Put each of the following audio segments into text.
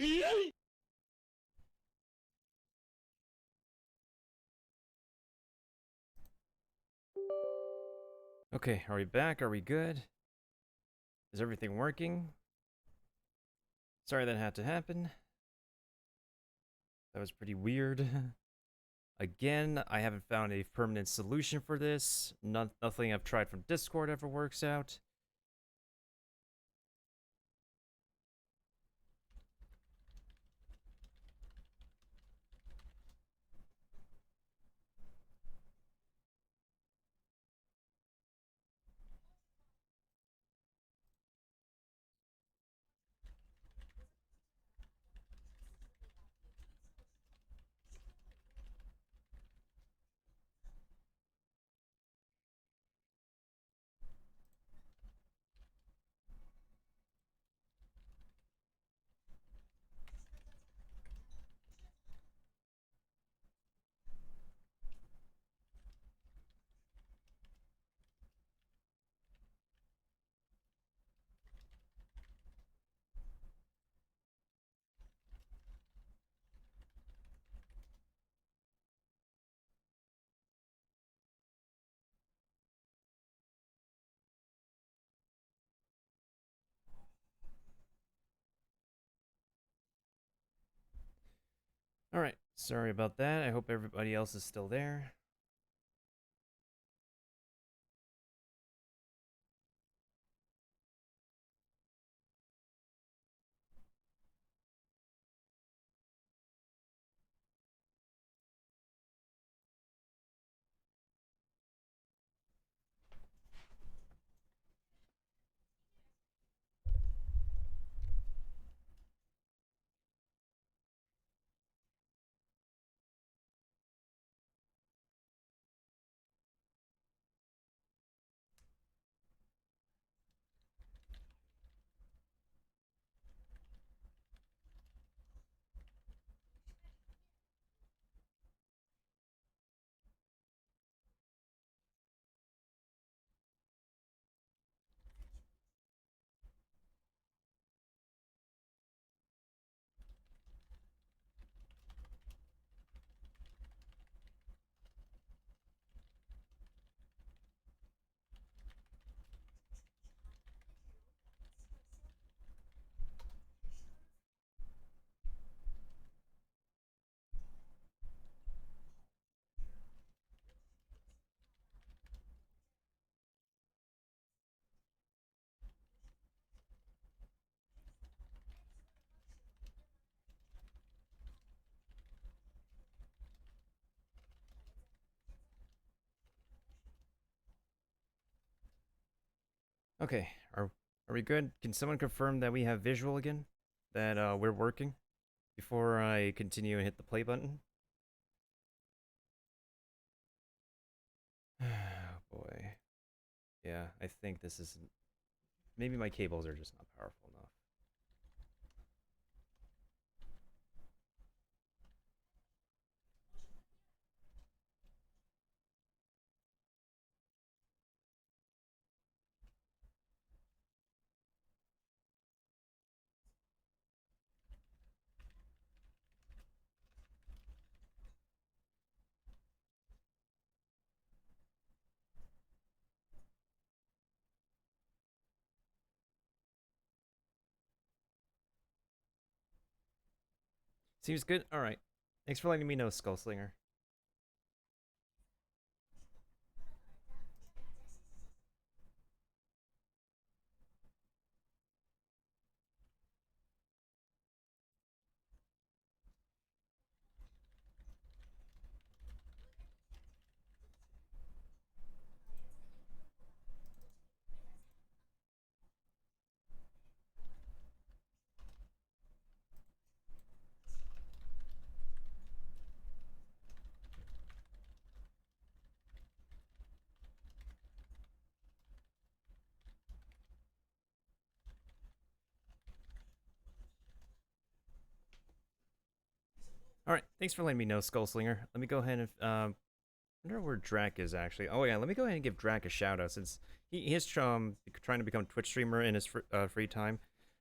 Okay, are we back? Are we good? Is everything working? Sorry that had to happen. That was pretty weird. Again, I haven't found a permanent solution for this. Nothing I've tried from Discord ever works out. Alright, sorry about that. I hope everybody else is still there. Okay, are we good? Can someone confirm that we have visual again? That we're working? Before I continue and hit the play button? Oh boy. Yeah, I think this is... Maybe my cables are just not powerful enough. Seems good? Alright. Thanks for letting me know, Skullslinger. Alright, thanks for letting me know, Skullslinger. Let me go ahead and I wonder where Drac is actually. Oh yeah, let me go ahead and give Drac a shout out since he is trying to become a Twitch streamer in his free time.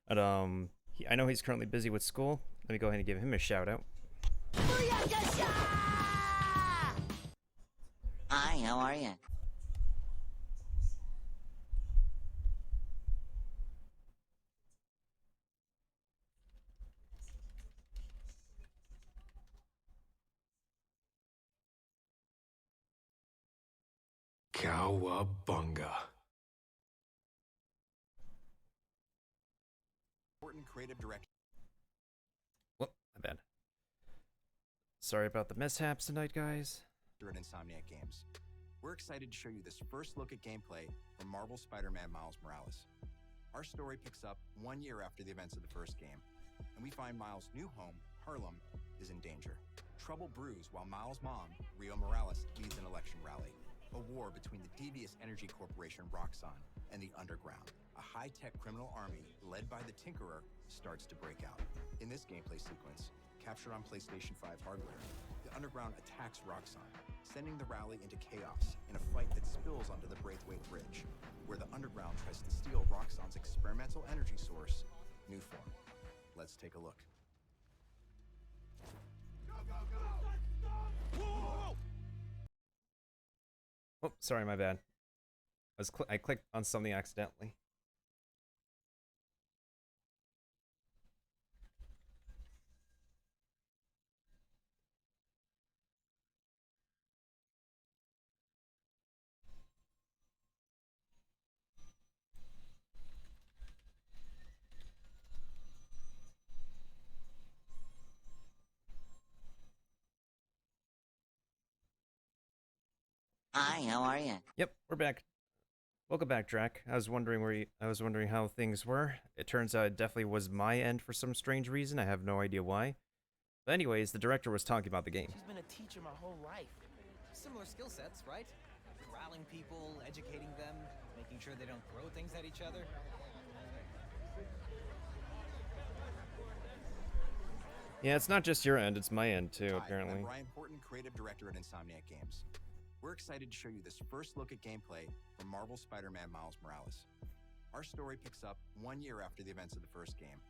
And I know he's currently busy with school. Let me go ahead and give him a shout out. Hi, how are you? Cowabunga. Important creative direction. Whoop, my bad. Sorry about the mishaps tonight, guys. At Insomniac Games. We're excited to show you this first look at gameplay from Marvel Spider-Man Miles Morales. Our story picks up 1 year after the events of the first game, and we find Miles' new home, Harlem, is in danger. Trouble brews while Miles' mom, Rio Morales, leads an election rally. A war between the devious energy corporation Roxxon and the Underground. A high-tech criminal army led by the Tinkerer starts to break out. In this gameplay sequence, captured on PlayStation 5 hardware, the Underground attacks Roxxon, sending the rally into chaos in a fight that spills onto the Braithwaite Bridge, where the Underground tries to steal Roxxon's experimental energy source, Newform. Let's take a look. Go, go, go! Whoa! Oh, sorry, my bad. I clicked on something accidentally. Hi, how are you? Yep, we're back. Welcome back, Drac. I was wondering how things were. It turns out it definitely was my end for some strange reason. I have no idea why. But anyways, the director was talking about the game. She's been a teacher my whole life. Similar skill sets, right? Corralling people, educating them, making sure they don't throw things at each other. Yeah, it's not just your end, it's my end too, apparently. I'm Brian Horton, creative director at Insomniac Games. We're excited to show you this first look at gameplay from Marvel Spider-Man Miles Morales. Our story picks up 1 year after the events of the first game,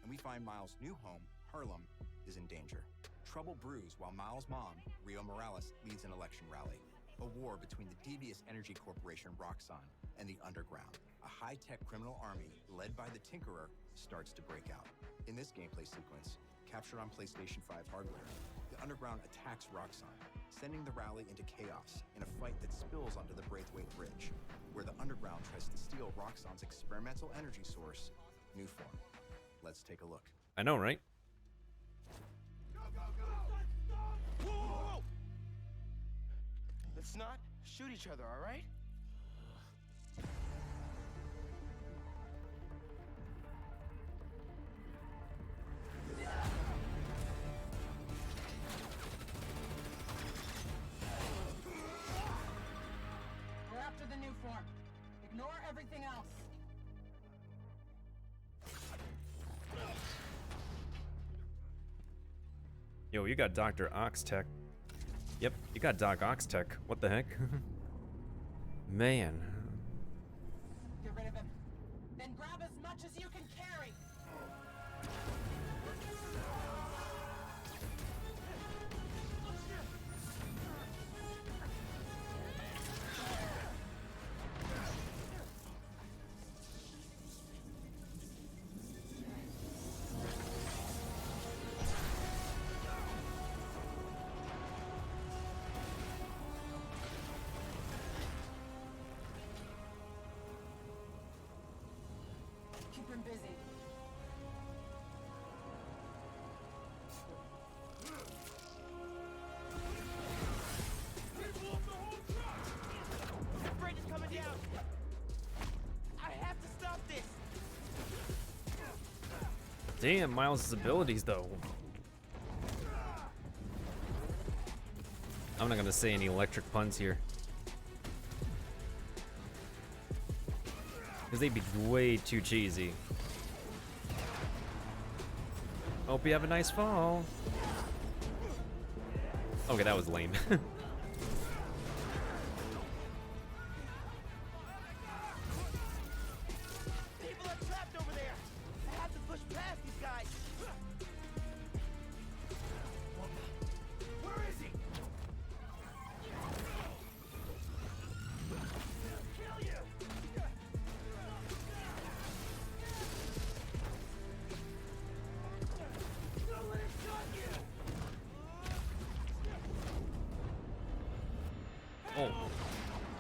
and we find Miles' new home, Harlem, is in danger. Trouble brews while Miles' mom, Rio Morales, leads an election rally. A war between the devious energy corporation Roxxon and the Underground. A high-tech criminal army led by the Tinkerer starts to break out. In this gameplay sequence, captured on PlayStation 5 hardware, the Underground attacks Roxxon, sending the rally into chaos in a fight that spills onto the Braithwaite Bridge, where the Underground tries to steal Roxxon's experimental energy source, Newform. Let's take a look. I know, right? Go, go, go! Whoa! Let's not shoot each other, all right? We're after the new form. Ignore everything else. Yo, you got Dr. Oxtech. Yep, you got Doc Oxtech. What the heck? Man. Get rid of him. Then grab as much as you can carry. Keep him busy. That bridge is coming down! I have to stop this! Damn, Miles' abilities, though. I'm not gonna say any electric puns here. Because they'd be way too cheesy. Hope you have a nice fall. Okay, that was lame. People are trapped over there! I have to push past these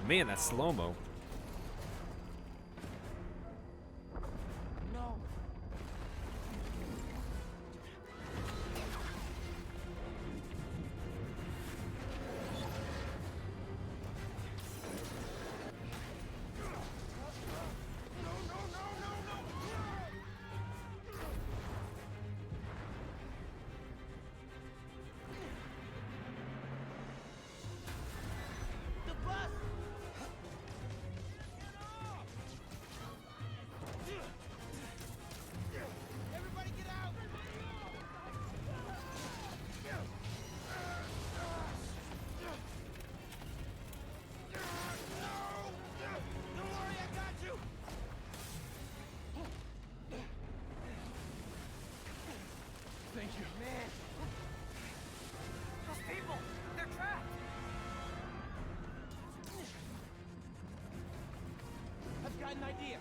Man, that slow-mo. No. The bus! Everybody get out! Don't worry, I got you! Thank you. Man! Those people! They're trapped! I've got an idea.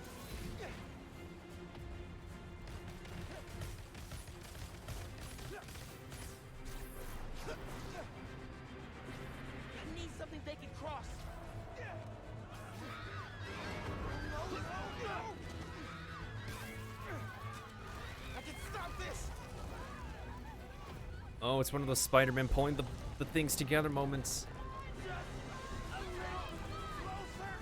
I need something they can cross. I can stop this. Oh, it's one of those Spider-Man pulling the things together moments. A little closer.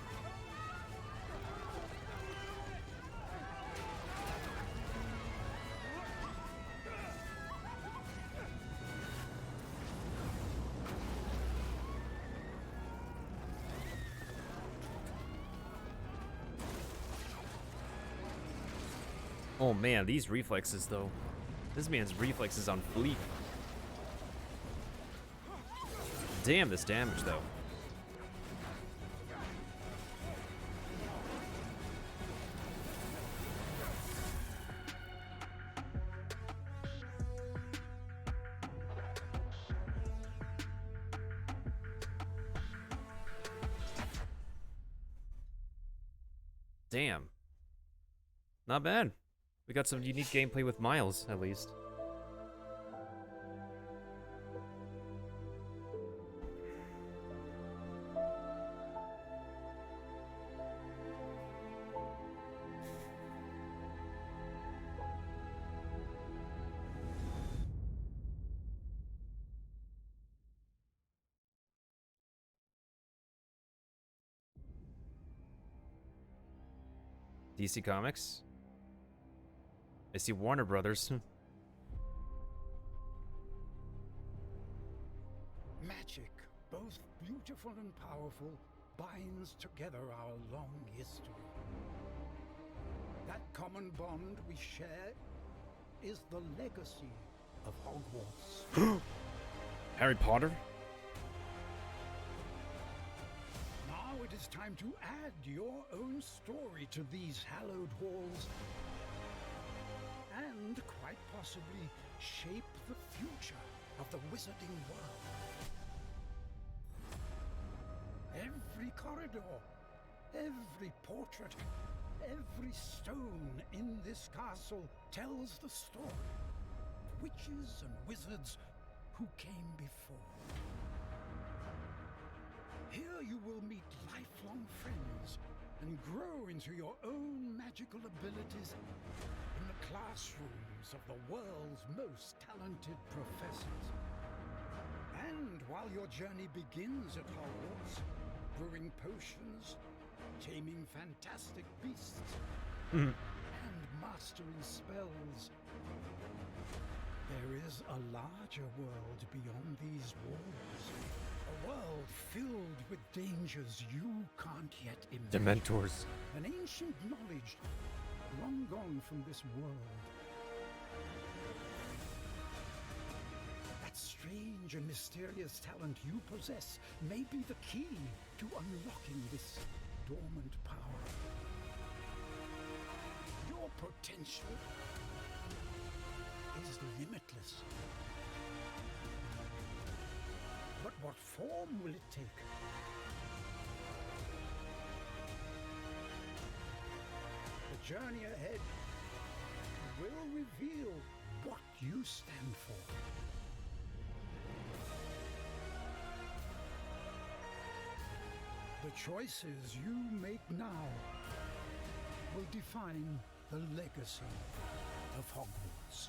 Oh man, these reflexes though. This man's reflexes on fleek. Damn, this damage though. Damn. Not bad. We got some unique gameplay with Miles, at least. DC Comics. I see Warner Brothers. Magic, both beautiful and powerful, binds together our long history. That common bond we share is the legacy of Hogwarts. Harry Potter? Now it is time to add your own story to these hallowed halls and, quite possibly, shape the future of the wizarding world. Every corridor, every portrait, every stone in this castle tells the story of witches and wizards who came before. Here you will meet lifelong friends and grow into your own magical abilities in the classrooms of the world's most talented professors. And while your journey begins at Hogwarts, brewing potions, taming fantastic beasts, and mastering spells, there is a larger world beyond these walls. A world filled with dangers you can't yet imagine. Dementors. An ancient knowledge long gone from this world. That strange and mysterious talent you possess may be the key to unlocking this dormant power. Your potential is limitless. But what form will it take? The journey ahead will reveal what you stand for. The choices you make now will define the legacy of Hogwarts.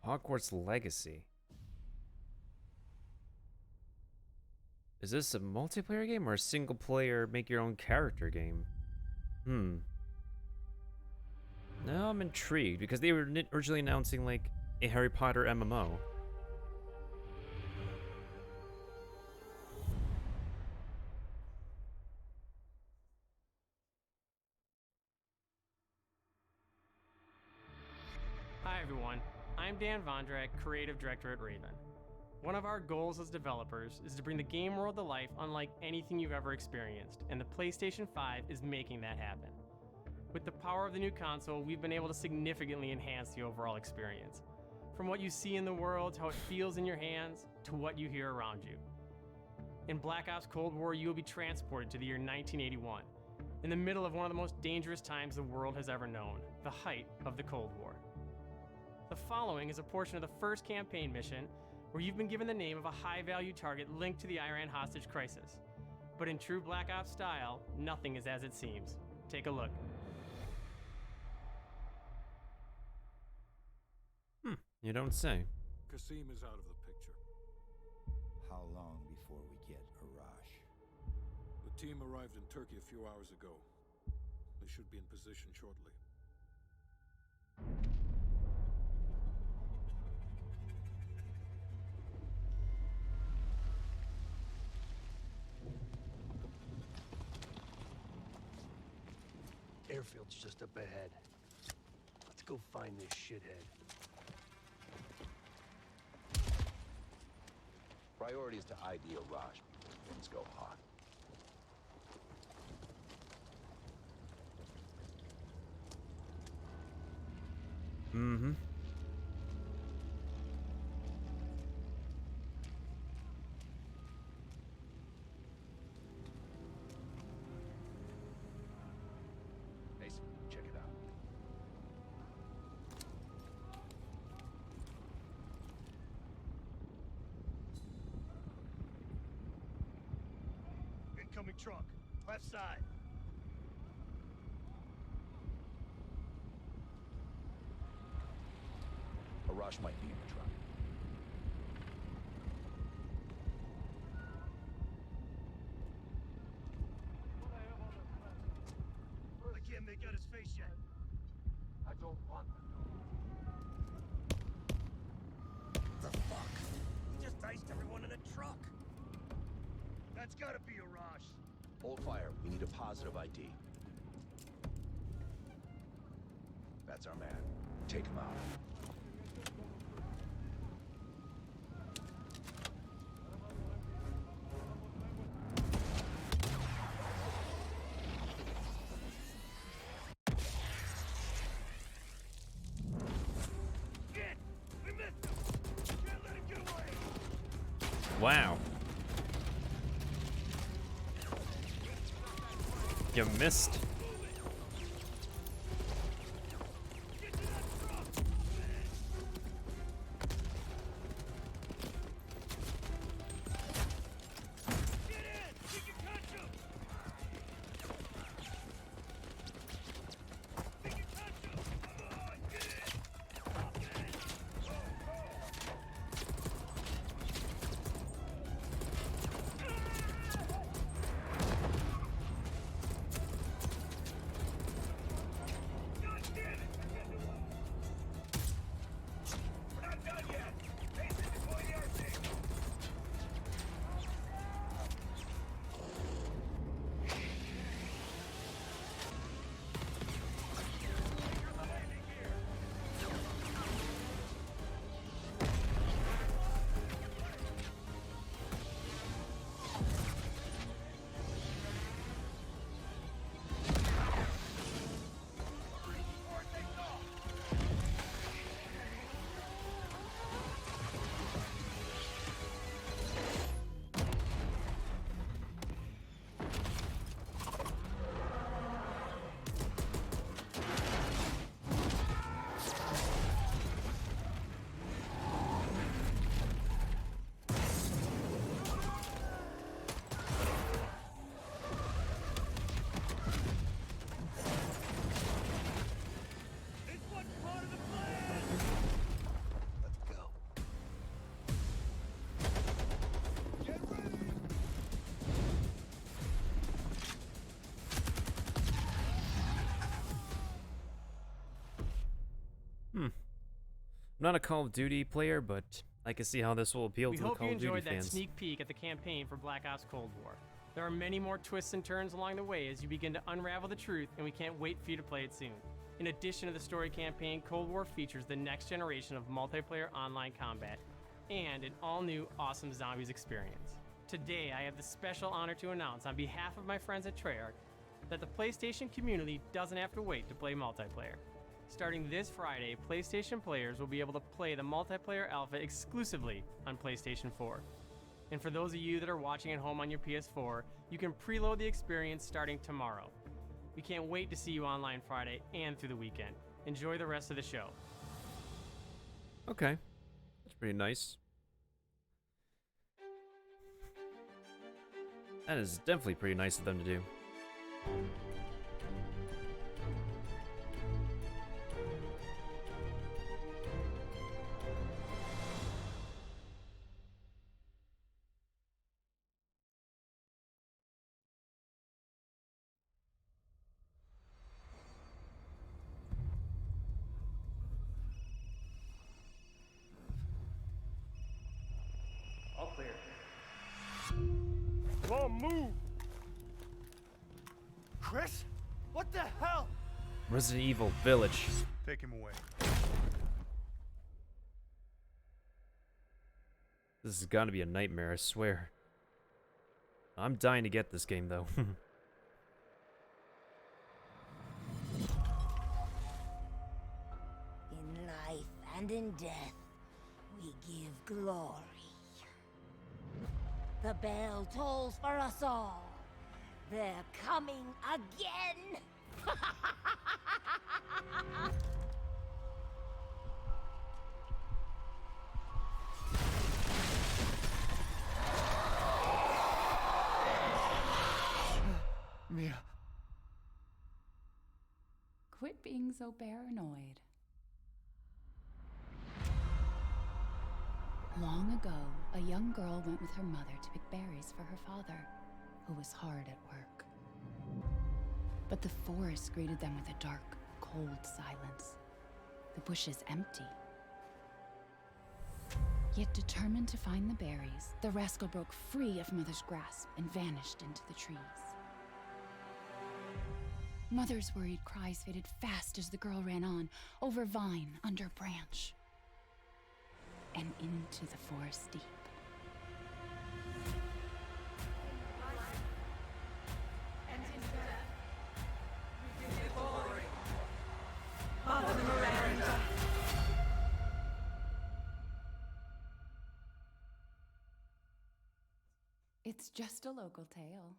Hogwarts Legacy. Is this a multiplayer game or a single player make your own character game? Now I'm intrigued because they were originally announcing like a Harry Potter MMO. Hi everyone, I'm Dan Vondrak, Creative Director at Raven. One of our goals as developers is to bring the game world to life unlike anything you've ever experienced, and the PlayStation 5 is making that happen. With the power of the new console, we've been able to significantly enhance the overall experience. From what you see in the world, to how it feels in your hands, to what you hear around you. In Black Ops Cold War, you will be transported to the year 1981, in the middle of one of the most dangerous times the world has ever known, the height of the Cold War. The following is a portion of the first campaign mission where you've been given the name of a high-value target linked to the Iran hostage crisis. But in true Black Ops style, nothing is as it seems. Take a look. You don't say. Kasim is out of the picture. How long before we get Arash? The team arrived in Turkey a few hours ago. They should be in position shortly. Airfield's just up ahead. Let's go find this shithead. Priority is to ID Arash before things go hot. Mm-hmm. Mason, check it out. Incoming truck. Left side. Arash might be in the truck. I can't make out his face yet. I don't want to know. The fuck? He just iced everyone in a truck. That's gotta be Arash. Hold fire. We need a positive ID. That's our man. Take him out. Shit! We missed him! Can't let him get away! Wow. You missed. I'm not a Call of Duty player, but I can see how this will appeal We to the hope Call you of Duty enjoyed that fans. sneak peek at the campaign for Black Ops Cold War. There are many more twists and turns along the way as you begin to unravel the truth, and we can't wait for you to play it soon. In addition to the story campaign, Cold War features the next generation of multiplayer online combat and an all-new awesome zombies experience. Today, I have the special honor to announce on behalf of my friends at Treyarch that the PlayStation community doesn't have to wait to play multiplayer. Starting this Friday, PlayStation players will be able to play the multiplayer alpha exclusively on PlayStation 4. And for those of you that are watching at home on your PS4, you can preload the experience starting tomorrow. We can't wait to see you online Friday and through the weekend. Enjoy the rest of the show. Okay. That's pretty nice. That is definitely pretty nice of them to do. All clear. Whoa, move! Chris? What the hell? Resident Evil Village. Take him away. This has got to be a nightmare, I swear. I'm dying to get this game, though. In life and in death, we give glory. The bell tolls for us all. They're coming again! Mia. Quit being so paranoid. Long ago, a young girl went with her mother to pick berries for her father, who was hard at work. But the forest greeted them with a dark, cold silence. The bushes empty. Yet determined to find the berries, the rascal broke free of Mother's grasp and vanished into the trees. Mother's worried cries faded fast as the girl ran on, over vine, under branch, and into the forest deep. It's just a local tale.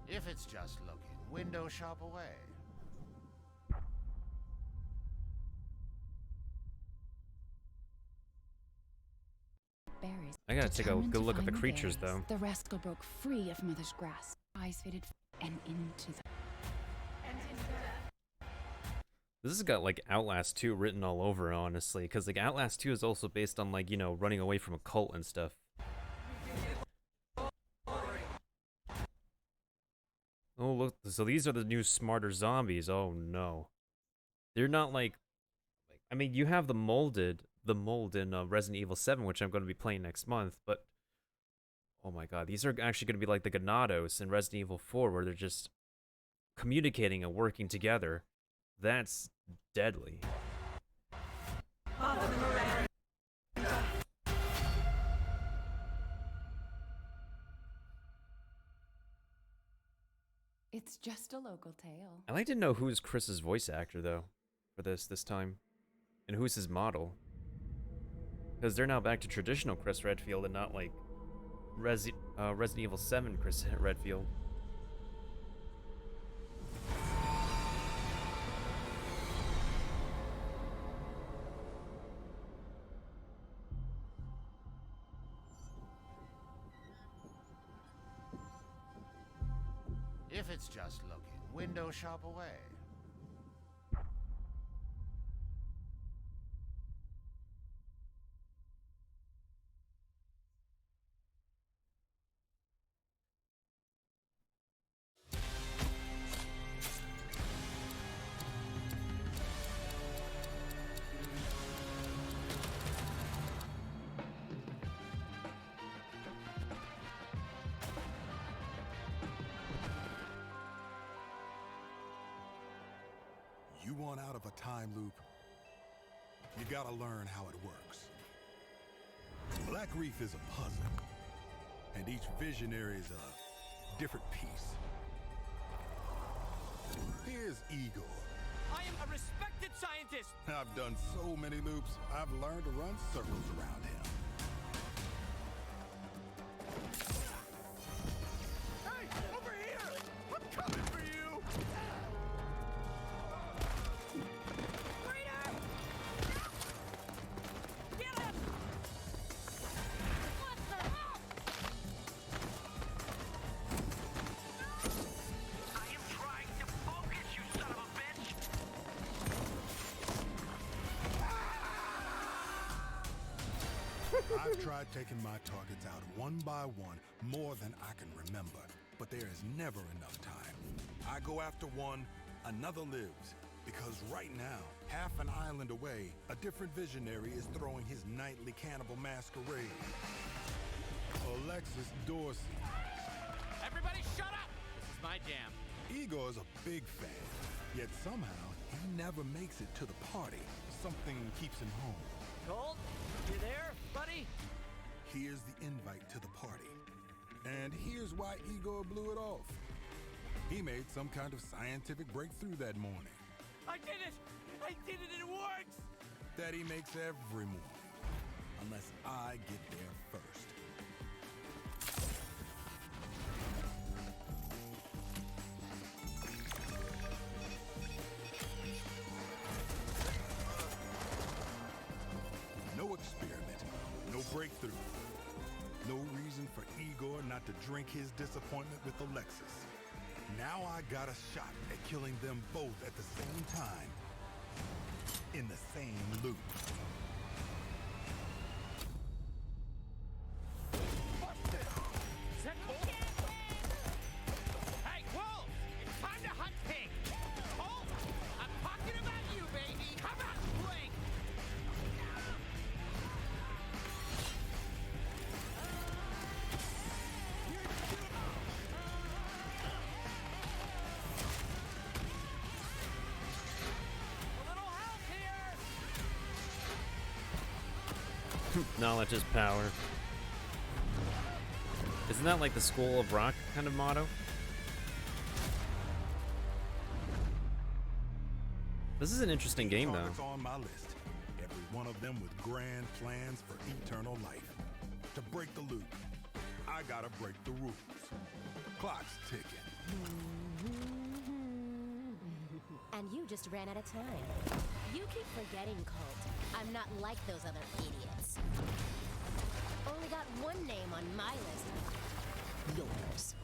If it's just looking, window shop away. Berries. I gotta take a Determined good to look at the find creatures, berries, though. The rascal broke free of Mother's grasp, eyes faded, and into the. This has got like Outlast 2 written all over it, honestly, because like Outlast 2 is also based on like, you know, running away from a cult and stuff. Oh look, so these are the new smarter zombies. Oh no. They're not like I mean, you have the mold in Resident Evil 7, which I'm going to be playing next month, but oh my god, these are actually going to be like the Ganados in Resident Evil 4 where they're just communicating and working together. That's deadly. It's just a local tale. I'd like to know who's Chris's voice actor, though, for this time. And who's his model. Because they're now back to traditional Chris Redfield and not, like, Resident Evil 7 Chris Redfield. If it's just looking, window shop away. You want out of a time loop? You gotta learn how it works. Black Reef is a puzzle, and each visionary is a different piece. Here's Igor. I am a respected scientist! I've done so many loops, I've learned to run circles around him. Hey, over here! I'm coming for you! Reader! Get him! What the hell? I am trying to focus, you son of a bitch! I've tried taking my targets out one by one more than I can remember, but there is never enough time. I go after one, another lives, because right now, half an island away, a different visionary is throwing his nightly cannibal masquerade. Alexis Dorsey. Everybody shut up! This is my jam. Igor's a big fan, yet somehow he never makes it to the party. Something keeps him home. Colt, you there, buddy? Here's the invite to the party. And here's why Igor blew it off. He made some kind of scientific breakthrough that morning. I did it! I did it, it works! That he makes every morning. Unless I get there first. No experiment, no breakthrough. No reason for Igor not to drink his disappointment with Alexis. Now I got a shot at killing them both at the same time. In the same loop. Is that Colt? Hey, Wolf! It's time to hunt pig! Colt! I'm talking about you, baby! Come out and blink! A little help here! Knowledge is power. Isn't that like the School of Rock kind of motto? This is an interesting game, though. Targets on my list. Every one of them with grand plans for eternal life. To break the loop, I gotta break the rules. Clock's ticking. And you just ran out of time. You keep forgetting, Colt. I'm not like those other idiots. Only got one name on my list. Yours.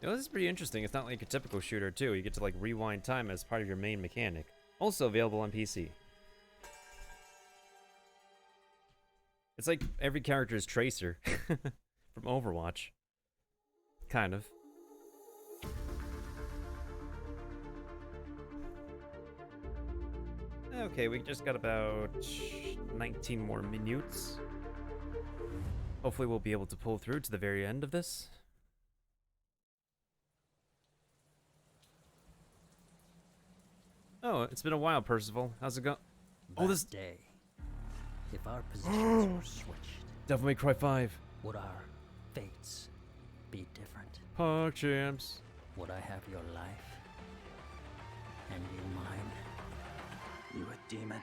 You know, this is pretty interesting. It's not like a typical shooter, too. You get to, like, rewind time as part of your main mechanic. Also available on PC. It's like every character is Tracer from Overwatch. Kind of. Okay, we just got about 19 more minutes. Hopefully we'll be able to pull through to the very end of this. Oh, it's been a while, Percival. How's it going? Oh, this day. If our positions were switched, Devil May Cry 5. would our fates be different? Puck champs. Would I have your life? And you mine? You a demon?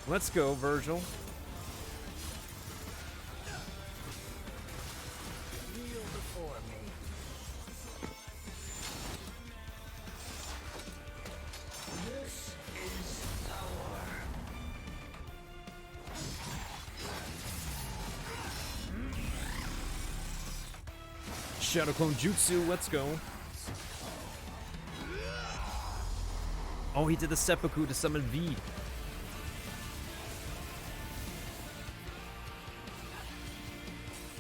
Let's go, Virgil. Shadow Clone Jutsu, let's go. Oh, he did the seppuku to summon V.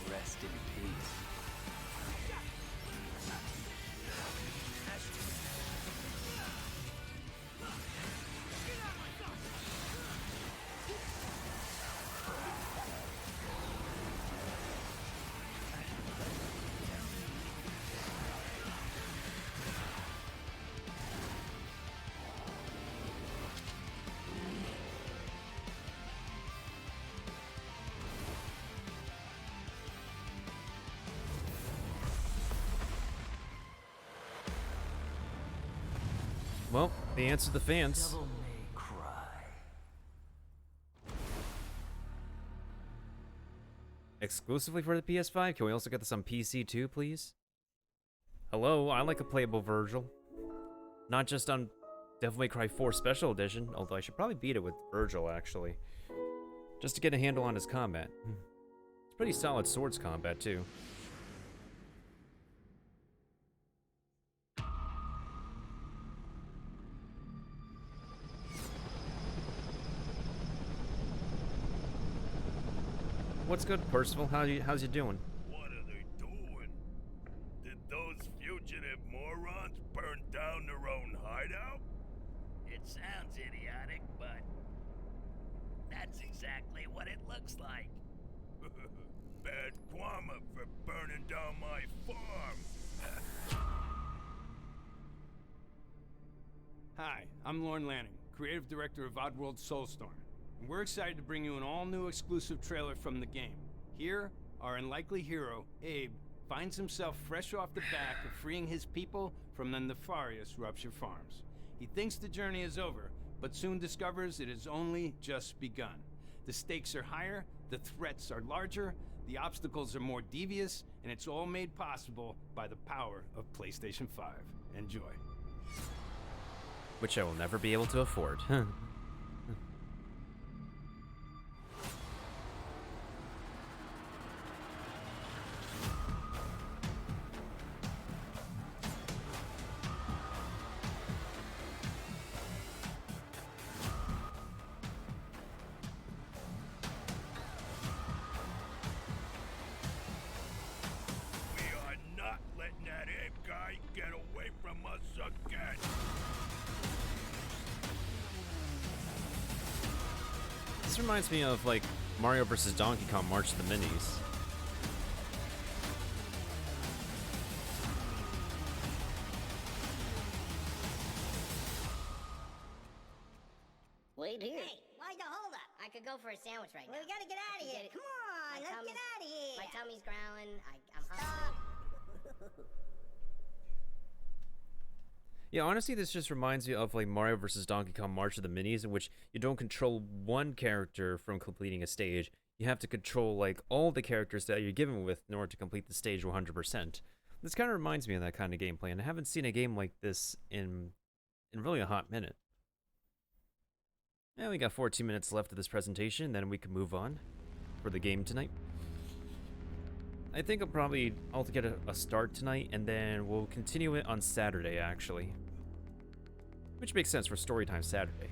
Rest in peace. Well, they answered the fans. Devil may cry. Exclusively for the PS5? Can we also get this on PC too, please? Hello, I like a playable Virgil. Not just on Devil May Cry 4 Special Edition, although I should probably beat it with Virgil, actually. Just to get a handle on his combat. It's pretty solid swords combat, too. What's good, Percival? How's you doing? What are they doing? Did those fugitive morons burn down their own hideout? It sounds idiotic, but that's exactly what it looks like. Bad karma for burning down my farm. Hi, I'm Lorne Lanning, creative director of Oddworld Soulstorm, and we're excited to bring you an all-new exclusive trailer from the game. Here, our unlikely hero, Abe, finds himself fresh off the back of freeing his people from the nefarious Rupture Farms. He thinks the journey is over, but soon discovers it has only just begun. The stakes are higher, the threats are larger, the obstacles are more devious, and it's all made possible by the power of PlayStation 5. Enjoy. Which I will never be able to afford. We are not letting that Abe guy get away from us again. This reminds me of, like, Mario vs. Donkey Kong March of the Minis. Wait here. Hey, why the hold up? I could go for a sandwich right now. We gotta get out of here. Come on, let's get out of here. My tummy's growling. I'm hungry. Yeah, honestly, this just reminds me of, like, Mario vs. Donkey Kong March of the Minis, in which you don't control one character from completing a stage. You have to control, like, all the characters that you're given with in order to complete the stage 100%. This kind of reminds me of that kind of gameplay, and I haven't seen a game like this in really a hot minute. And we got 14 minutes left of this presentation, then we can move on for the game tonight. I think I'll get a start tonight, and then we'll continue it on Saturday, actually. Which makes sense for Storytime Saturday.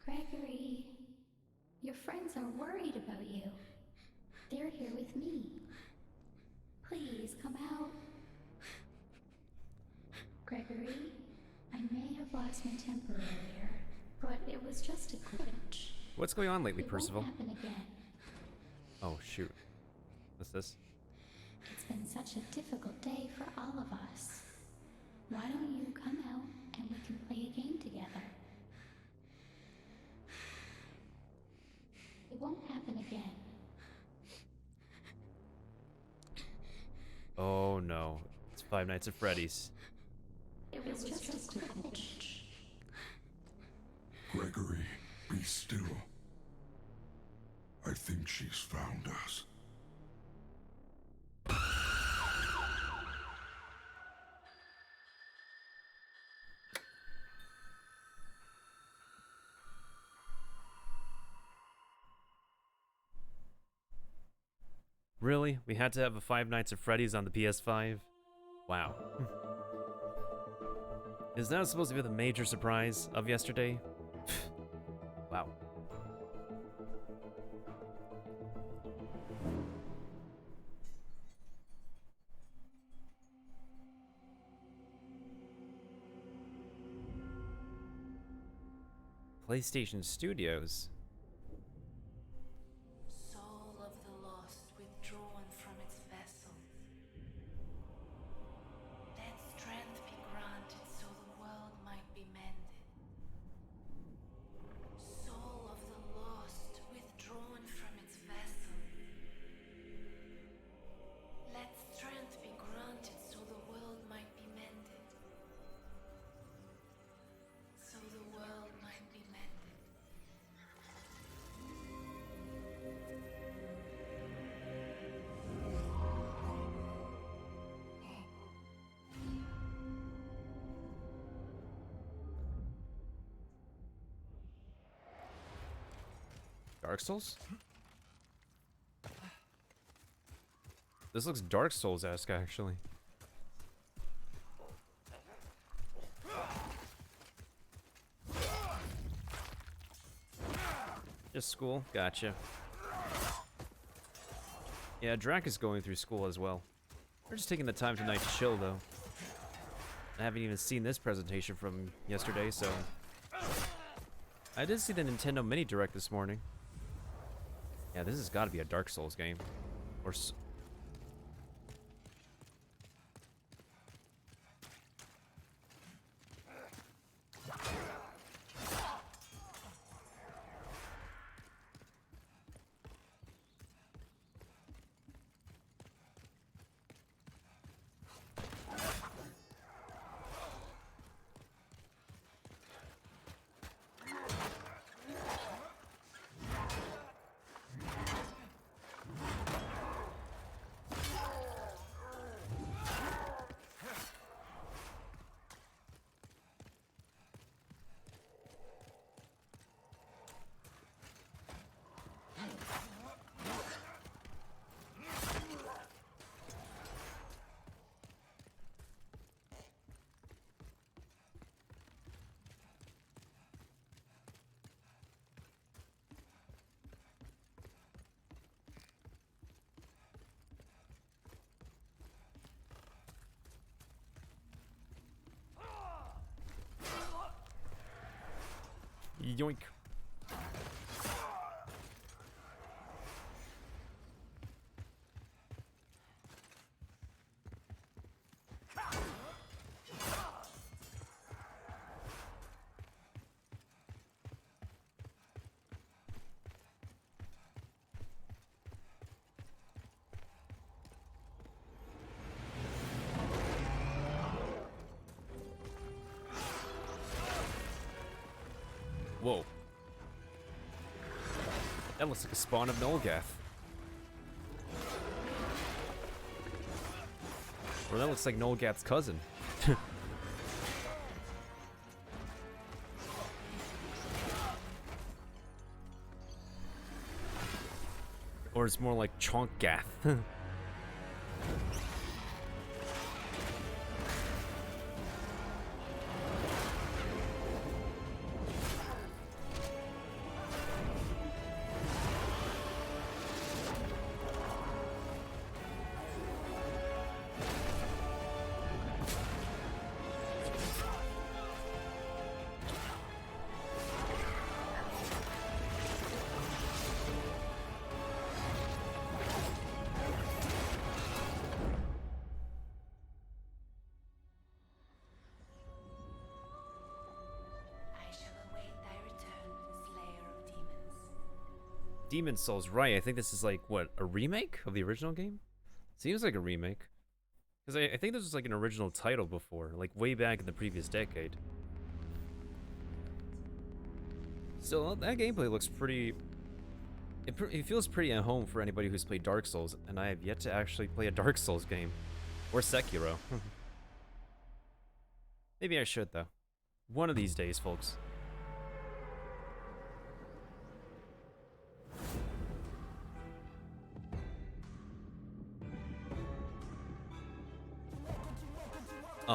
Gregory, your friends are worried about you. They're here with me. Please, come out. Gregory, I may have lost my temper earlier, but it was just a glitch. What's going on lately, It Percival? won't happen again. Oh, shoot. What's this? It's been such a difficult day for all of us. Why don't you come out and we can play a game together? It won't happen again. Oh, no. It's Five Nights at Freddy's. It was just a glitch. Gregory, be still. I think she's found us. Really? We had to have a Five Nights at Freddy's on the PS5? Wow. Is that supposed to be the major surprise of yesterday? Wow. PlayStation Studios. Soul of the lost withdrawn from its vessel. Let strength be granted so the world might be mended. Soul of the lost withdrawn from its vessel. Let strength be granted so the world might be mended. So the world might be mended. Dark Souls? This looks Dark Souls-esque, actually. Just school? Gotcha. Yeah, Drac is going through school as well. We're just taking the time tonight to chill, though. I haven't even seen this presentation from yesterday, so... I did see the Nintendo Mini Direct this morning. Yeah, this has got to be a Dark Souls game. Or... Yoink. Whoa. That looks like a spawn of Nolgath. Or that looks like Nolgath's cousin. Or it's more like Chonkgath. Demon Souls, right. I think this is like, what, a remake of the original game? Seems like a remake. Because I think this was like an original title before, like way back in the previous decade. Still, that gameplay looks pretty... It feels pretty at home for anybody who's played Dark Souls, and I have yet to actually play a Dark Souls game. Or Sekiro. Maybe I should, though. One of these days, folks.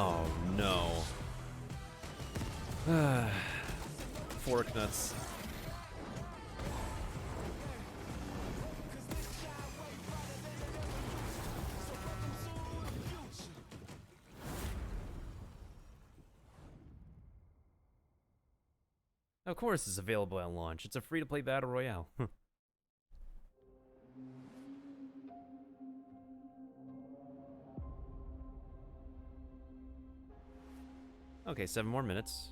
Oh no. Fork nuts. Of course it's available at launch. It's a free-to-play battle royale. Okay, 7 more minutes.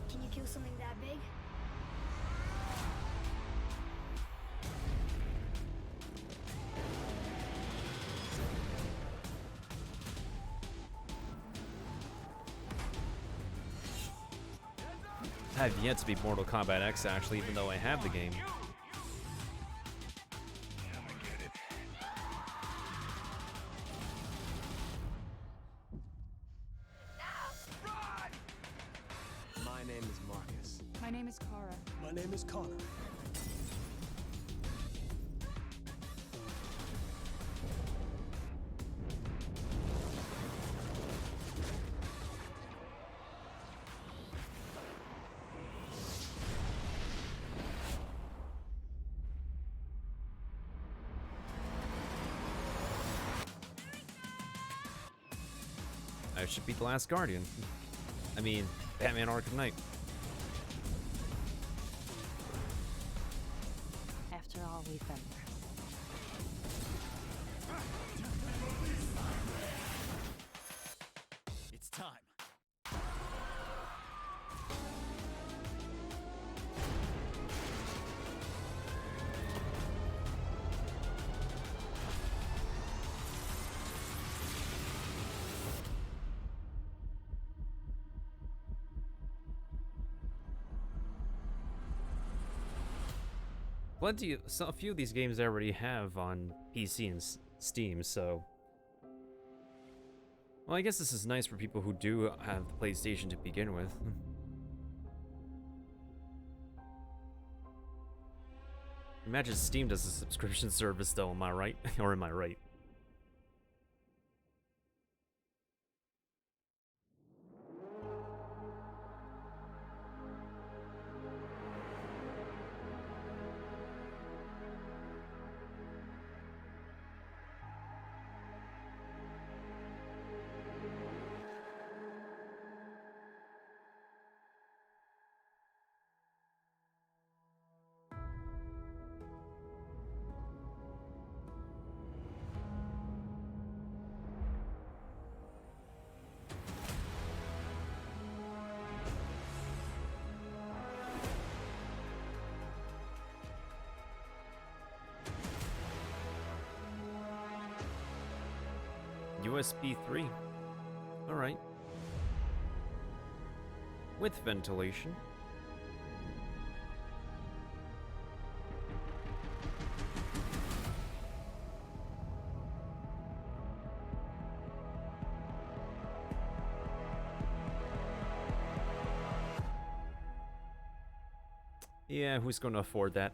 Can you kill something that big? I have yet to beat Mortal Kombat X, actually, even though I have the game. My name is Marcus. My name is Kara. My name is Connor. I should beat the Last Guardian. I mean, Batman Arkham Knight. After all we've been through. It's time. A few of these games I already have on PC and Steam, so... Well, I guess this is nice for people who do have the PlayStation to begin with. Imagine Steam does a subscription service though, am I right? Or am I right? USB 3. Alright. With ventilation. Yeah, who's going to afford that?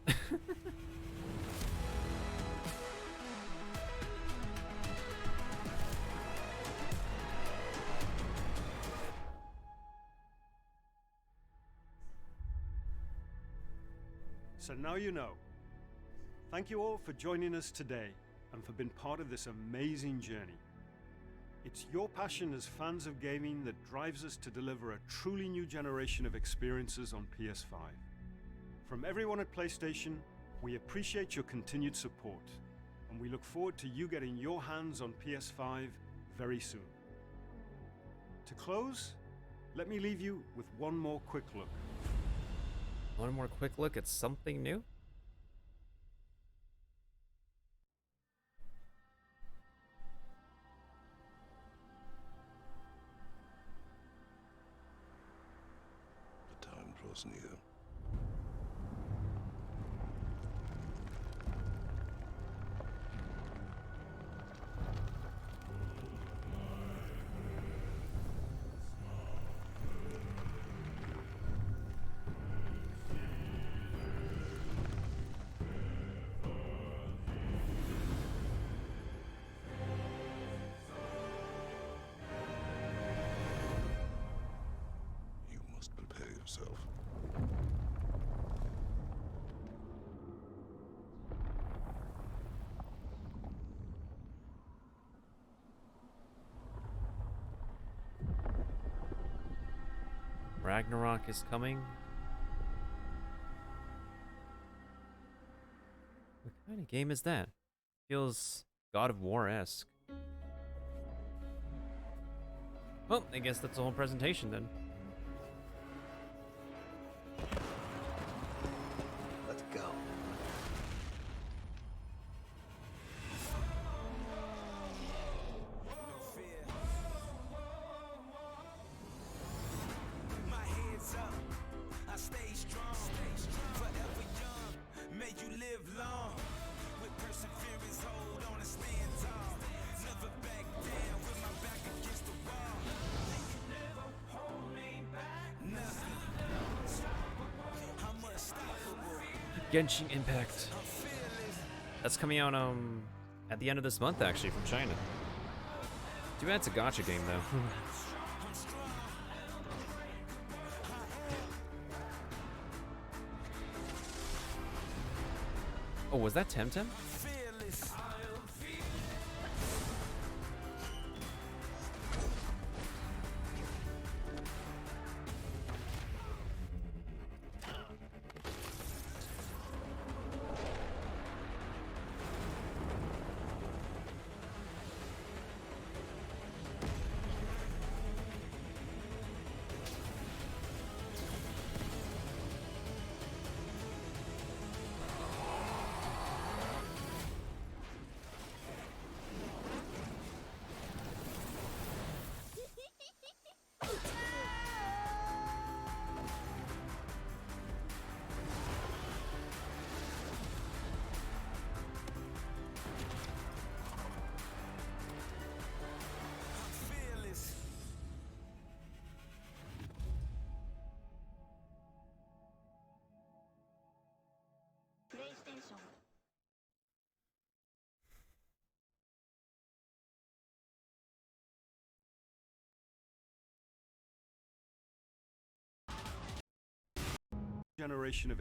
So now you know. Thank you all for joining us today and for being part of this amazing journey. It's your passion as fans of gaming that drives us to deliver a truly new generation of experiences on PS5. From everyone at PlayStation, we appreciate your continued support, and we look forward to you getting your hands on PS5 very soon. To close, let me leave you with one more quick look. One more quick look at something new? The time draws near. yourself. Ragnarok is coming. What kind of game is that? Feels God of War-esque. Well, I guess that's the whole presentation then. Let's go. My head's up, I stay strong, forever young, may you live long, with perseverance, hold on and stand tall, never back down, with my back against the wall, never hold me back, nothing, I'm unstoppable, Genshin Impact. That's coming out at the end of this month actually from China. Too bad it's a gacha game though. Oh, was that Temtem? fearless. PlayStation. Generation of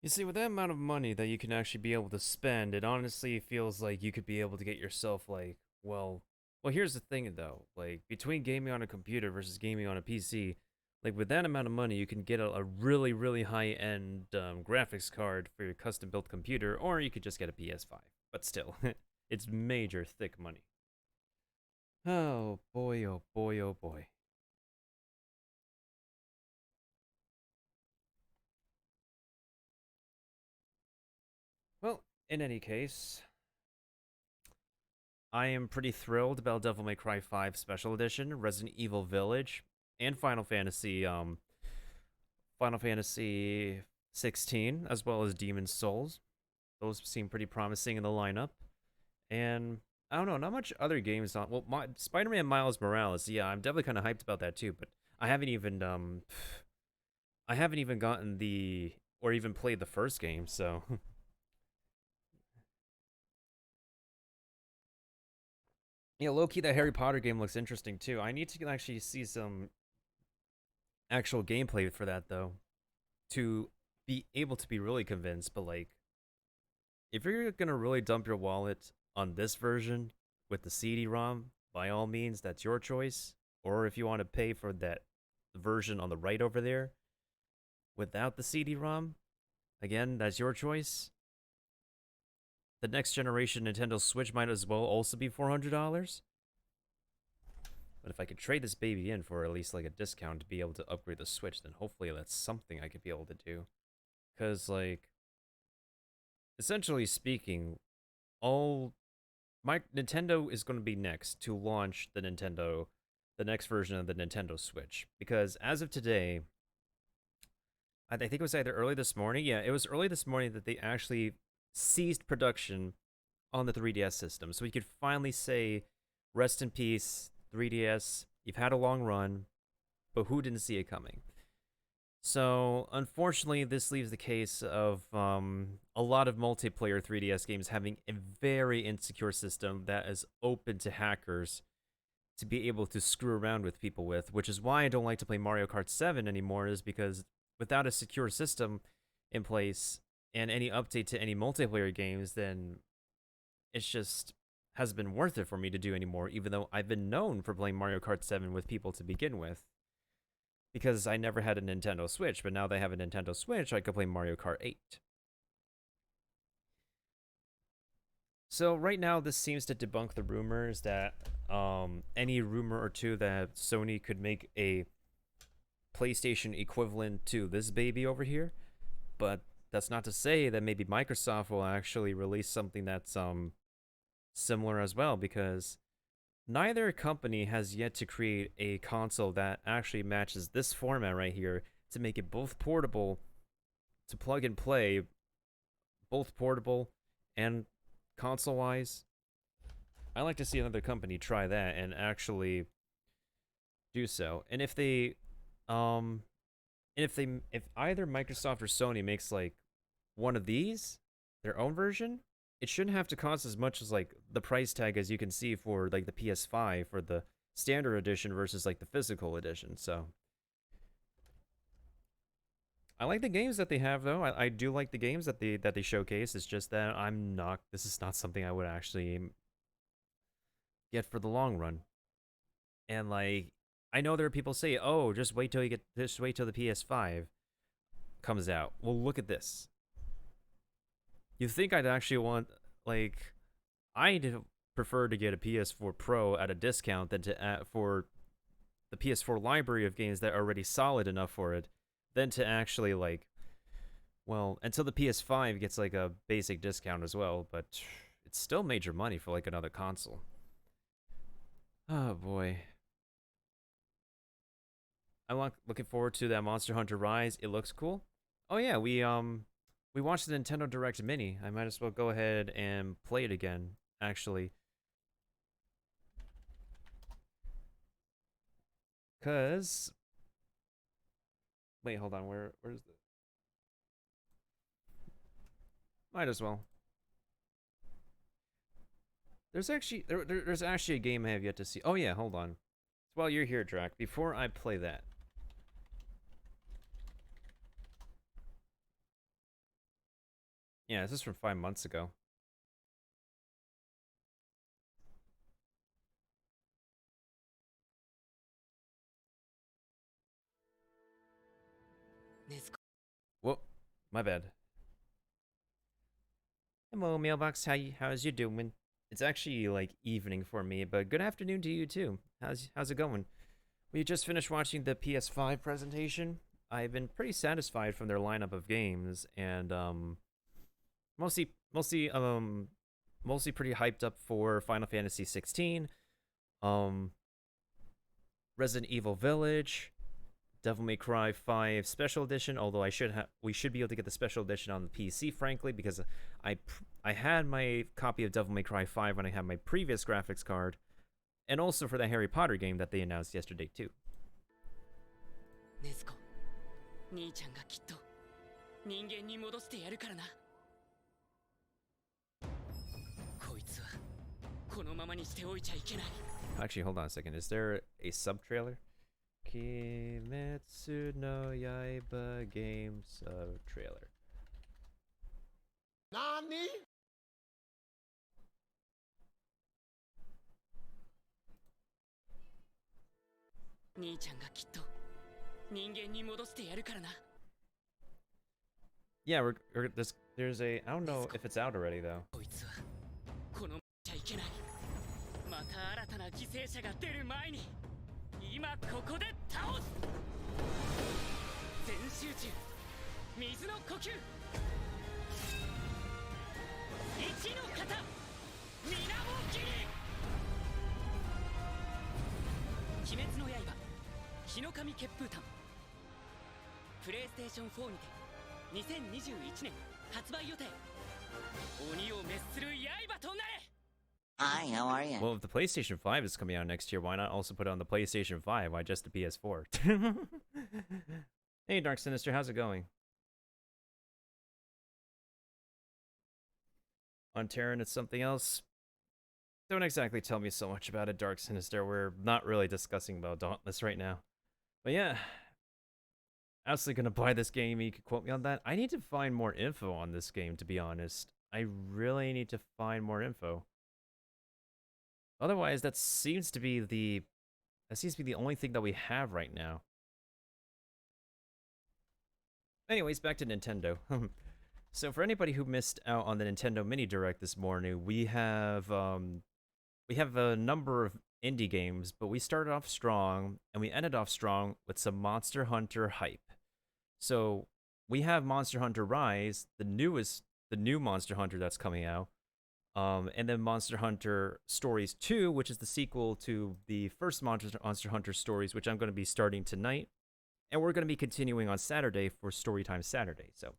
You see, with that amount of money that you can actually be able to spend, it honestly feels like you could be able to get yourself like, well, here's the thing though, like between gaming on a computer versus gaming on a PC, like with that amount of money, you can get a really, really high-end graphics card for your custom-built computer, or you could just get a PS5. But still, it's major thick money. Oh boy, oh boy, oh boy. Well, in any case, I am pretty thrilled about Devil May Cry 5 Special Edition, Resident Evil Village, and Final Fantasy 16, as well as Demon's Souls. Those seem pretty promising in the lineup. And I don't know, not much other games on. Well, Spider-Man Miles Morales, yeah, I'm definitely kind of hyped about that too. But I haven't even gotten or even played the first game. So yeah, low key, that Harry Potter game looks interesting too. I need to actually see some actual gameplay for that though, to be able to be really convinced. But like, if you're gonna really dump your wallet on this version with the CD-ROM, by all means, that's your choice. Or if you want to pay for that version on the right over there without the CD-ROM, again, that's your choice. The next generation Nintendo Switch might as well also be $400. But if I could trade this baby in for at least like a discount to be able to upgrade the Switch, then hopefully that's something I could be able to do. Because, like, essentially speaking, Nintendo is going to be next to launch the next version of the Nintendo Switch. Because as of today, I think it was either early this morning. Yeah, it was early this morning that they actually ceased production on the 3DS system. So we could finally say, rest in peace, 3DS. You've had a long run, but who didn't see it coming? So, unfortunately, this leaves the case of a lot of multiplayer 3DS games having a very insecure system that is open to hackers to be able to screw around with people with, which is why I don't like to play Mario Kart 7 anymore, is because without a secure system in place and any update to any multiplayer games, then it's just hasn't been worth it for me to do anymore, even though I've been known for playing Mario Kart 7 with people to begin with. Because I never had a Nintendo Switch, but now they have a Nintendo Switch, I could play Mario Kart 8. So right now, this seems to debunk the rumors that any rumor or two that Sony could make a PlayStation equivalent to this baby over here. But that's not to say that maybe Microsoft will actually release something that's similar as well, because neither company has yet to create a console that actually matches this format right here to make it both portable, to plug and play, both portable and console-wise. I like to see another company try that and actually do so. And if they, if either Microsoft or Sony makes like one of these, their own version, it shouldn't have to cost as much as like the price tag as you can see for like the PS5 for the standard edition versus like the physical edition. So I like the games that they have though. I do like the games that they showcase. It's just that this is not something I would actually get for the long run. And like I know there are people say, "Oh, just wait till the PS5 comes out." Well, look at this. You think I'd actually want, like, I'd prefer to get a PS4 Pro at a discount than to for the PS4 library of games that are already solid enough for it, than to actually, like, well, until the PS5 gets, like, a basic discount as well, but it's still major money for, like, another console. Oh, boy. I'm looking forward to that Monster Hunter Rise. It looks cool. Oh, yeah, we watched the Nintendo Direct Mini. I might as well go ahead and play it again, actually. Cause wait, hold on, where's the might as well. There's actually there's actually a game I have yet to see. Oh yeah, hold on. While you're here, Drac, before I play that. Yeah, this is from 5 months ago. Whoa, my bad. Hello, mailbox. How's you doing? It's actually like evening for me, but good afternoon to you too. How's it going? We just finished watching the PS5 presentation. I've been pretty satisfied from their lineup of games, and mostly pretty hyped up for Final Fantasy 16, Resident Evil Village, Devil May Cry 5 Special Edition. Although we should be able to get the Special Edition on the PC, frankly, because I had my copy of Devil May Cry 5 when I had my previous graphics card, and also for the Harry Potter game that they announced yesterday too. 兄ちゃんがきっと人間に戻してやるからな。こいつはこのままにしておいちゃいけない。Actually, hold on a second. Is there a sub trailer? Kimetsu no Yaiba game sub trailer. Nani? Yeah, there's a, I don't know if it's out already though. PlayStation 4にて2021年発売予定。鬼を滅する刃となれ。Hi, how are you? Well, if the PlayStation 5 is coming out next year, why not also put it on the PlayStation 5? Why just the PS4? Hey, Dark Sinister, how's it going? On Terran, it's something else. Don't exactly tell me so much about it, Dark Sinister. We're not really discussing about Dauntless right now. But yeah, absolutely gonna buy this game. You could quote me on that. I need to find more info on this game, to be honest. I really need to find more info. Otherwise, that seems to be the only thing that we have right now. Anyways, back to Nintendo. So for anybody who missed out on the Nintendo Mini Direct this morning, we have a number of indie games, but we started off strong and we ended off strong with some Monster Hunter hype. So we have Monster Hunter Rise, the new Monster Hunter that's coming out, and then Monster Hunter Stories 2, which is the sequel to the first Monster Hunter Stories, which I'm going to be starting tonight, and we're going to be continuing on Saturday for Storytime Saturday. So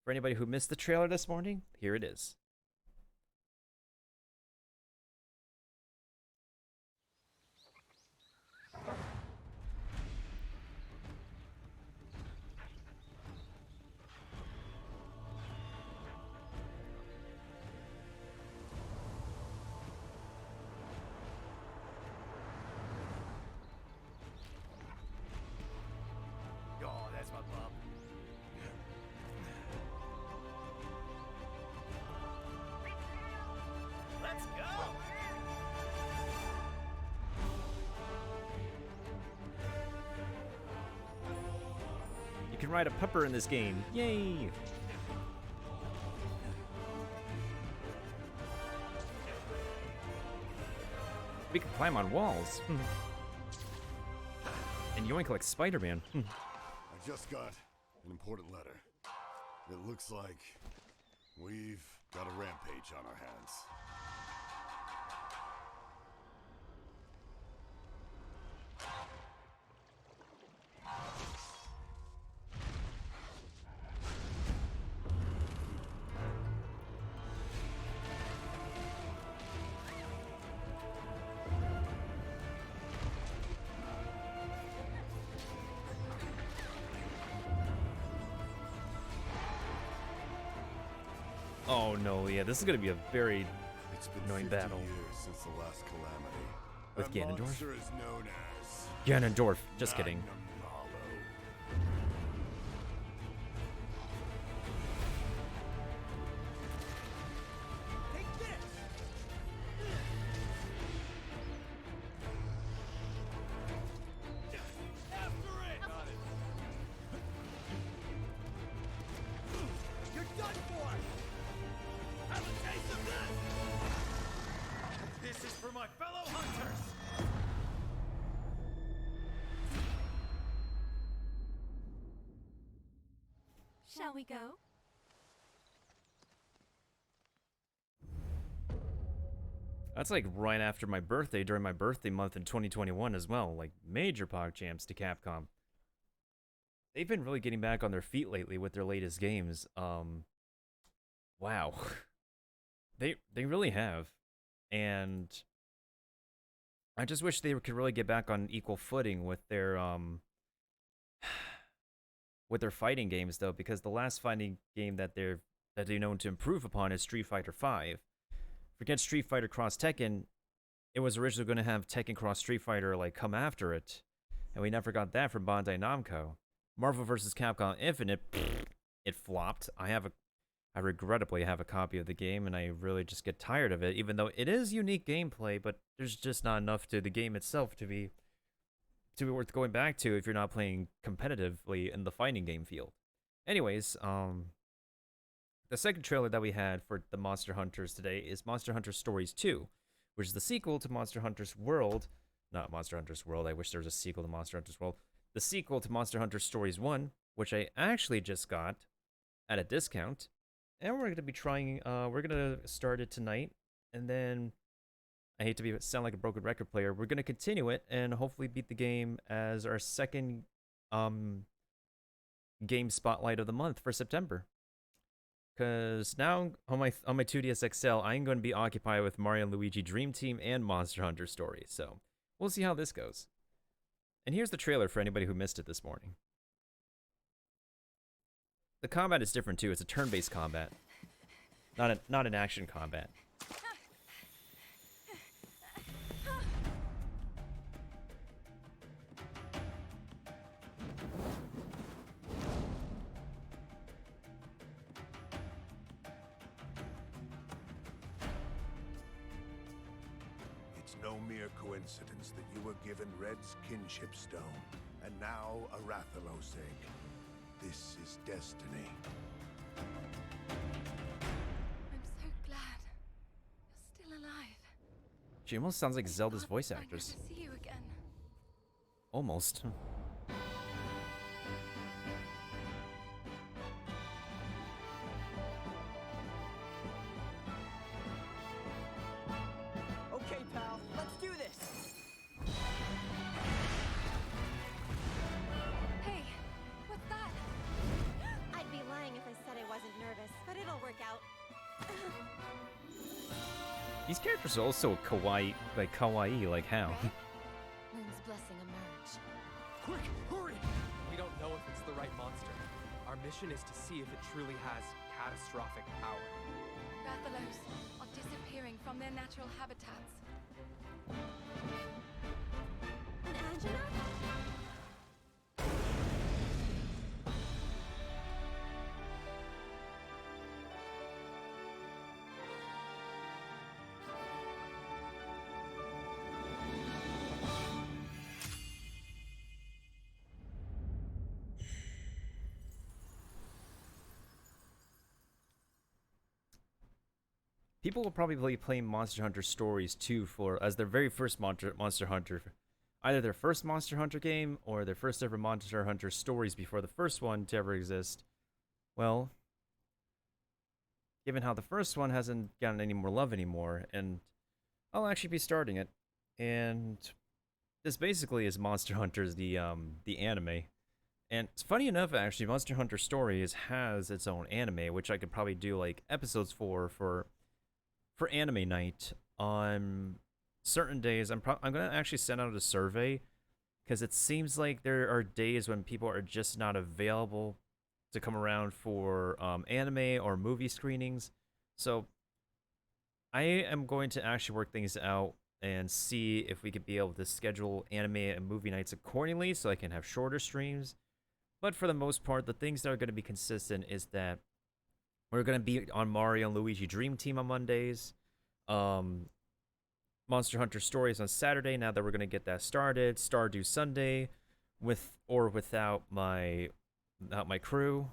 for anybody who missed the trailer this morning, here it is. Oh, that's my bub. Let's go! You can ride a pupper in this game. Yay! We can climb on walls. And yoink like Spider-Man. I just got an important letter. It looks like we've got a rampage on our hands. Oh no, yeah, this is gonna be a very annoying battle. Years since the last calamity. With That Ganondorf? monster is known as Ganondorf, just kidding. You're done for! Have a taste of this! This is for my fellow hunters! Shall we go? That's like right after my birthday, during my birthday month in 2021 as well. Like major PogChamps to Capcom. They've been really getting back on their feet lately with their latest games. Wow. They really have. And I just wish they could really get back on equal footing with their fighting games though, because the last fighting game that they're known to improve upon is Street Fighter V. Forget Street Fighter Cross Tekken, it was originally going to have Tekken Cross Street Fighter like come after it, and we never got that from Bandai Namco. Marvel vs. Capcom Infinite, it flopped. I regrettably have a copy of the game, and I really just get tired of it, even though it is unique gameplay, but there's just not enough to the game itself to be worth going back to if you're not playing competitively in the fighting game field. Anyways, the second trailer that we had for the Monster Hunters today is Monster Hunter Stories 2, which is the sequel to Monster Hunter's World. Not Monster Hunter's World, I wish there was a sequel to Monster Hunter's World. The sequel to Monster Hunter Stories 1, which I actually just got at a discount. And we're going to be trying, we're going to start it tonight. And then, I hate to sound like a broken record player, we're going to continue it and hopefully beat the game as our second game spotlight of the month for September. Because now on my 2DS XL, I'm going to be occupied with Mario and Luigi Dream Team and Monster Hunter Stories. So we'll see how this goes. And here's the trailer for anybody who missed it this morning. the combat is different too. It's a turn-based combat, not an action combat. It's no mere coincidence that you were given Red's kinship stone, and now a Rathalos egg. This is destiny. I'm so glad you're still alive. She almost sounds like Zelda's voice I'll actress. never see you again. Almost. Okay, pal, let's do this. Hey, what's that? I'd be lying if I said I wasn't nervous, but it'll work out. These characters are also kawaii, like how? Moon's blessing emerge. Quick, hurry! We don't know if it's the right monster. Our mission is to see if it truly has catastrophic power. Rathalos are disappearing from their natural habitats. An Angela? People will probably play Monster Hunter Stories 2 for as their very first Monster Hunter, either their first Monster Hunter game or their first ever Monster Hunter Stories before the first one to ever exist. Well, given how the first one hasn't gotten any more love anymore, and I'll actually be starting it, and this basically is Monster Hunter's the anime. And it's funny enough, actually, Monster Hunter Stories has its own anime, which I could probably do like episodes for anime night on certain days. I'm gonna actually send out a survey because it seems like there are days when people are just not available to come around for anime or movie screenings. So I am going to actually work things out and see if we could be able to schedule anime and movie nights accordingly so I can have shorter streams. But for the most part, the things that are going to be consistent is that we're going to be on Mario and Luigi Dream Team on Mondays. Monster Hunter Stories on Saturday, now that we're going to get that started. Stardew Sunday, with or without my crew.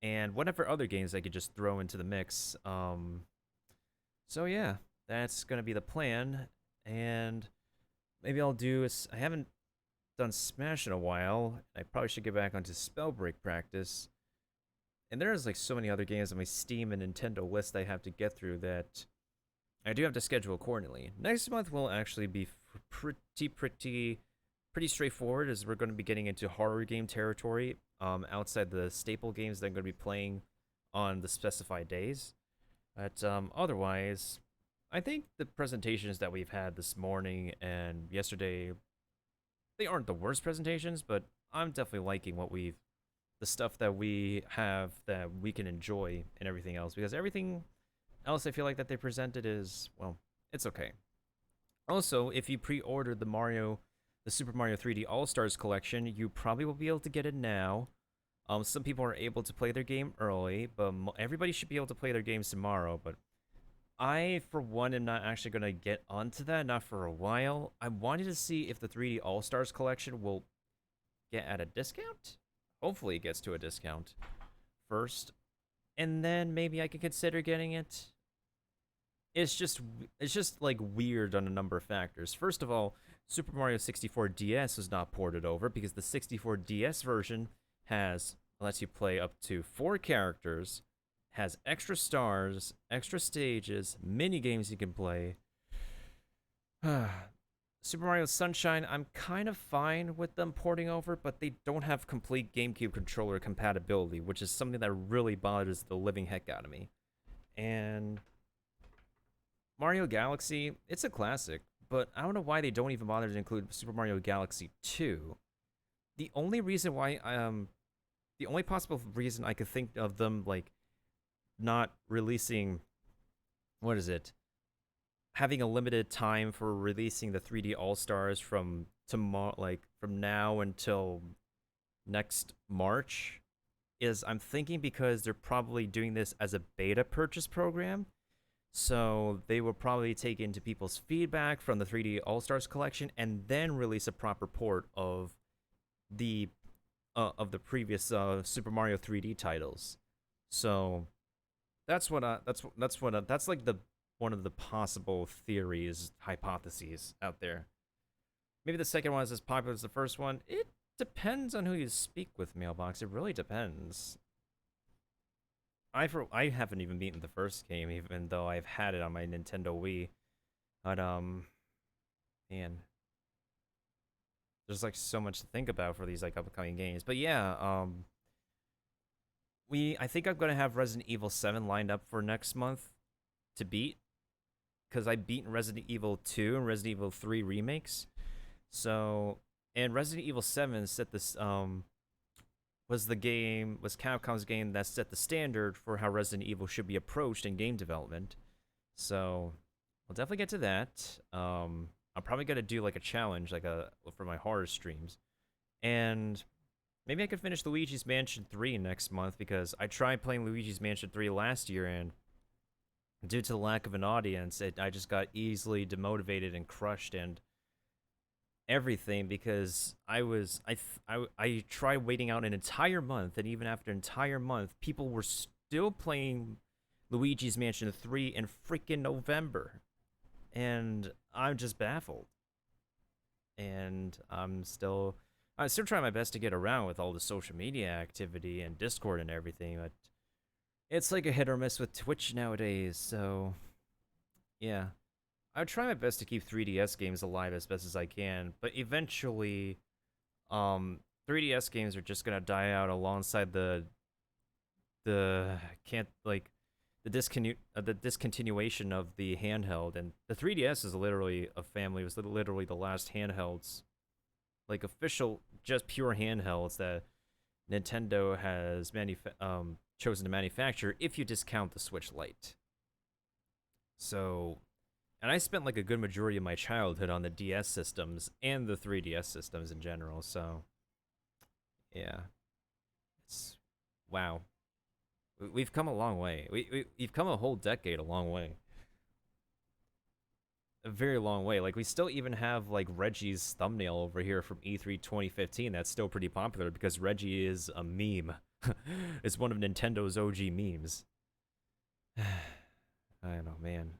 And whatever other games I could just throw into the mix. So yeah, that's going to be the plan. And maybe I'll do... I haven't done Smash in a while. I probably should get back onto Spellbreak practice. And there's like so many other games on my Steam and Nintendo list I have to get through that I do have to schedule accordingly. Next month will actually be pretty straightforward, as we're going to be getting into horror game territory outside the staple games that I'm going to be playing on the specified days. But otherwise, I think the presentations that we've had this morning and yesterday, they aren't the worst presentations, but I'm definitely liking the stuff that we have that we can enjoy and everything else, because everything else I feel like that they presented is, well, it's okay. Also, if you pre-ordered the Super Mario 3D All-Stars collection, you probably will be able to get it now. Some people are able to play their game early, but everybody should be able to play their games tomorrow. But I, for one, am not actually going to get onto that, not for a while. I wanted to see if the 3D All-Stars collection will get at a discount. Hopefully it gets to a discount first, and then maybe I could consider getting it. It's just like weird on a number of factors. First of all, Super Mario 64 DS is not ported over because the 64 DS version lets you play up to 4 characters, has extra stars, extra stages, mini games you can play. Super Mario Sunshine, I'm kind of fine with them porting over, but they don't have complete GameCube controller compatibility, which is something that really bothers the living heck out of me. And Mario Galaxy, it's a classic, but I don't know why they don't even bother to include Super Mario Galaxy 2. The only reason why the only possible reason I could think of them like not releasing, what is it? Having a limited time for releasing the 3D All Stars from tomorrow, like from now until next March, is I'm thinking because they're probably doing this as a beta purchase program. So they will probably take into people's feedback from the 3D All Stars collection and then release a proper port the of the previous Super Mario 3D titles. So that's that's like the one of the possible theories, hypotheses out there. Maybe the second one is as popular as the first one. It depends on who you speak with, Mailbox. It really depends. I haven't even beaten the first game, even though I've had it on my Nintendo Wii. But man, there's like so much to think about for these like upcoming games. But yeah, I think I'm gonna have Resident Evil 7 lined up for next month to beat, because I beat Resident Evil 2 and Resident Evil 3 remakes. So, and Resident Evil 7 set this was Capcom's game that set the standard for how Resident Evil should be approached in game development. So, I'll definitely get to that. I'm probably gonna do like a challenge, for my horror streams, and maybe I could finish Luigi's Mansion 3 next month, because I tried playing Luigi's Mansion 3 last year, and due to the lack of an audience, I just got easily demotivated and crushed and everything, because I tried waiting out an entire month, and even after an entire month, people were still playing Luigi's Mansion 3 in freaking November. And I'm just baffled. And I'm still trying my best to get around with all the social media activity and Discord and everything, but it's like a hit or miss with Twitch nowadays, so yeah. I try my best to keep 3DS games alive as best as I can, but eventually 3DS games are just gonna die out alongside the discontinuation of the handheld. And the 3DS is literally was literally the last handhelds, like official, just pure handhelds that Nintendo has chosen to manufacture, if you discount the Switch Lite. So, and I spent like a good majority of my childhood on the DS systems and the 3DS systems in general, so yeah. It's wow. We've come a long way. We've come a whole decade a long way. A very long way. Like, we still even have like Reggie's thumbnail over here from E3 2015 that's still pretty popular, because Reggie is a meme. It's one of Nintendo's OG memes. I don't know, man.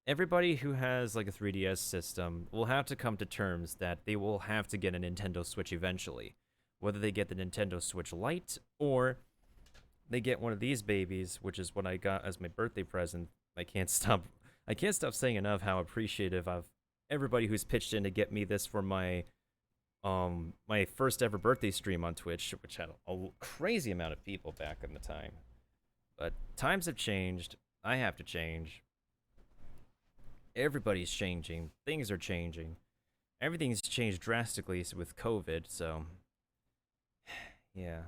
Everybody who has like a 3DS system will have to come to terms that they will have to get a Nintendo Switch eventually. Whether they get the Nintendo Switch Lite or they get one of these babies, which is what I got as my birthday present. I can't stop saying enough how appreciative of everybody who's pitched in to get me this for my my first ever birthday stream on Twitch, which had a crazy amount of people back in the time. But times have changed. I have to change. Everybody's changing. Things are changing. Everything's changed drastically with COVID, so yeah.